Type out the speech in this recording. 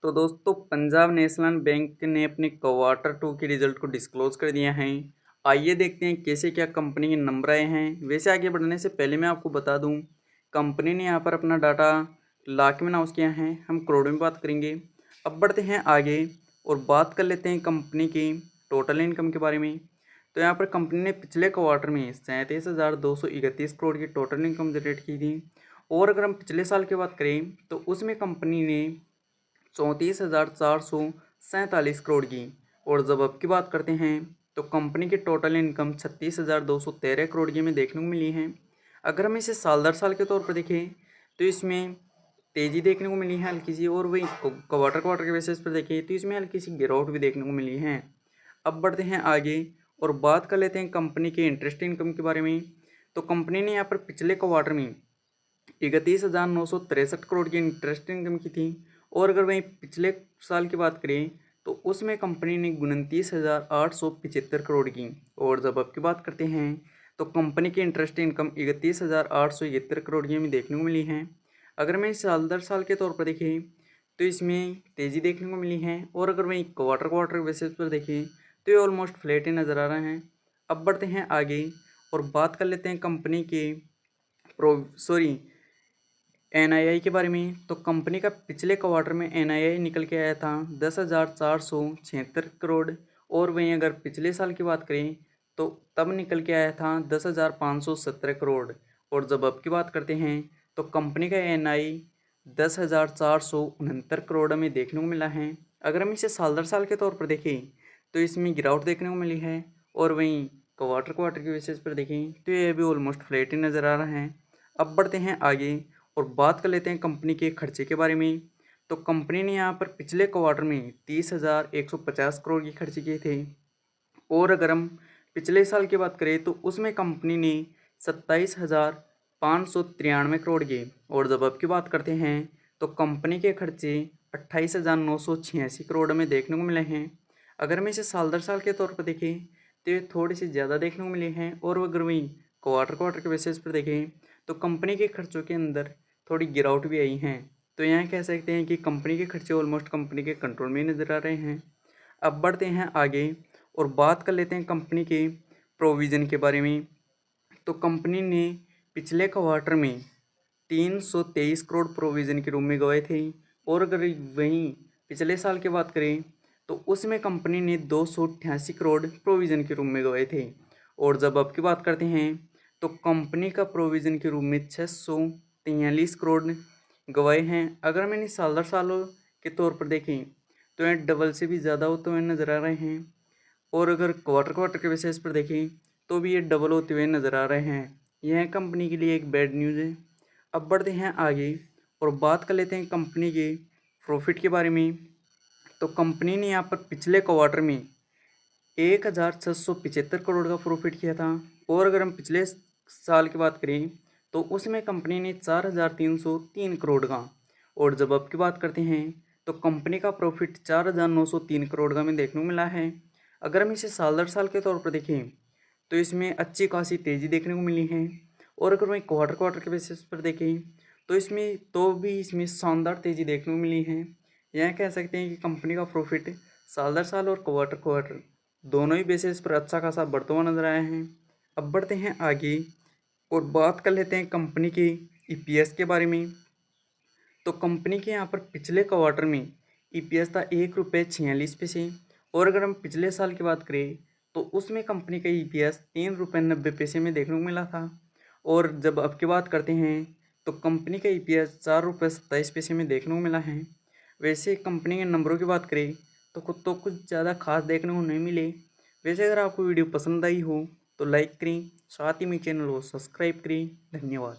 तो दोस्तों Punjab national bank ने अपने क्वार्टर टू के रिजल्ट को डिस्क्लोज कर दिया है। आइए देखते हैं कैसे क्या कंपनी के नंबर आए हैं। वैसे आगे बढ़ने से पहले मैं आपको बता दूं, कंपनी ने यहाँ पर अपना डाटा लाख में अनाउंस किया है, हम करोड़ों में बात करेंगे। अब बढ़ते हैं आगे और बात कर लेते हैं कंपनी की टोटल इनकम के बारे में। तो यहाँ पर कंपनी ने पिछले क्वार्टर में 37,231 करोड़ की टोटल इनकम जनरेट की थी। और अगर हम पिछले साल की बात करें तो उसमें कंपनी ने 34,447 करोड़ की। और जब अब की बात करते हैं तो कंपनी की टोटल इनकम 36,213 करोड़ की हमें देखने को मिली है। अगर हम इसे साल दर साल के तौर पर देखें तो इसमें तेज़ी देखने को मिली है हल्की सी, और वही क्वार्टर क्वार्टर के बेसिस पर देखें तो इसमें हल्की सी गिरावट भी देखने को मिली है। अब बढ़ते हैं आगे और बात कर लेते हैं कंपनी के इंटरेस्ट इनकम के बारे में। तो कंपनी ने यहाँ पर पिछले क्वार्टर में 31,963 करोड़ की इंटरेस्ट इनकम की थी। और अगर वहीं पिछले साल की बात करें तो उसमें कंपनी ने 29,875 करोड़ की। और जब अब की बात करते हैं तो कंपनी की इंटरेस्ट इनकम 31,871 करोड़ की हमें देखने को मिली है। अगर मैं साल दर साल के तौर पर देखें तो इसमें तेज़ी देखने को मिली है। और अगर वहीं क्वार्टर क्वार्टर बेसिस पर देखें तो ये ऑलमोस्ट फ्लैट ही नज़र आ रहे हैं। अब बढ़ते हैं आगे और बात कर लेते हैं कंपनी के एनआईआई के बारे में। तो कंपनी का पिछले क्वार्टर में एनआईआई निकल के आया था 10,476 करोड़। और वहीं अगर पिछले साल की बात करें तो तब निकल के आया था 10,517 करोड़। और जब अब की बात करते हैं तो कंपनी का एनआई 10,469 करोड़ में देखने को मिला है। अगर हम इसे साल दर साल के तौर पर देखें तो इसमें गिरावट देखने को मिली है। और वहीं क्वार्टर क्वार्टर के बेसिस पर देखें तो ये भी ऑलमोस्ट फ्लैट ही नज़र आ रहा है। अब बढ़ते हैं आगे और बात कर लेते हैं कंपनी के खर्चे के बारे में। तो कंपनी ने यहाँ पर पिछले क्वार्टर में 30,150 करोड़ की खर्चे किए थे। और अगर हम पिछले साल की बात करें तो उसमें कंपनी ने 27,593 करोड़ किए। और जब अब की बात करते हैं तो कंपनी के खर्चे 28,986 करोड़ में देखने को मिले हैं। अगर हम इसे साल दर साल के तौर पर देखें तो ये थोड़ी सी ज़्यादा देखने को मिली हैं। और अगर वहीं क्वार्टर क्वार्टर के बेसिस पर देखें तो कंपनी के खर्चों के अंदर थोड़ी गिरावट भी आई हैं। तो यहाँ कह सकते हैं कि कंपनी के खर्चे ऑलमोस्ट कंपनी के कंट्रोल में नज़र आ रहे हैं। अब बढ़ते हैं आगे और बात कर लेते हैं कंपनी के प्रोविज़न के बारे में। तो कंपनी ने पिछले क्वार्टर में 323 करोड़ प्रोविज़न के रूप में गए थे। और अगर वहीं पिछले साल की बात करें तो उसमें कंपनी ने 288 करोड़ प्रोविज़न के रूप में गए थे। और जब अब की बात करते हैं तो कंपनी का प्रोविज़न के रूप में 643 करोड़ गवाए हैं। अगर मैंने साल दर सालों के तौर पर देखें तो ये डबल से भी ज़्यादा होते हुए नज़र आ रहे हैं। और अगर क्वार्टर क्वार्टर के बेसिस पर देखें तो भी ये डबल होते हुए नज़र आ रहे हैं। यह कंपनी के लिए एक बैड न्यूज़ है। अब बढ़ते हैं आगे और बात कर लेते हैं कंपनी के प्रॉफिट के बारे में। तो कंपनी ने यहाँ पर पिछले क्वार्टर में 1,675 करोड़ का प्रॉफिट किया था। और अगर हम पिछले साल की बात करें तो उसमें कंपनी ने 4,303 करोड़ का। और जब अब की बात करते हैं तो कंपनी का प्रॉफिट 4,903 करोड़ का हमें देखने को मिला है। अगर हम इसे साल दर साल के तौर पर देखें तो इसमें अच्छी खासी तेज़ी देखने को मिली है। और अगर वहीं क्वार्टर क्वार्टर के बेसिस पर देखें तो भी इसमें शानदार तेज़ी देखने को मिली है। यह कह सकते हैं कि कंपनी का प्रॉफिट साल दर साल और क्वार्टर क्वार्टर दोनों ही बेसिस पर अच्छा खासा बढ़ता हुआ नजर आया है। अब बढ़ते हैं आगे और बात कर लेते हैं कंपनी के ईपीएस के बारे में। तो कंपनी के यहाँ पर पिछले क्वार्टर में ईपीएस था 1 रुपये 46 पैसे। और अगर हम पिछले साल की बात करें तो उसमें कंपनी का ईपीएस 3 रुपये 90 पैसे में देखने को मिला था। और जब अब की बात करते हैं तो कंपनी का ईपीएस 4 रुपये 27 पैसे में देखने को मिला है। वैसे कंपनी के नंबरों की बात करें तो खुद तो कुछ ज़्यादा खास देखने को नहीं मिले। वैसे अगर आपको वीडियो पसंद आई हो तो लाइक करें, साथ ही मेरे चैनल को सब्सक्राइब करें। धन्यवाद।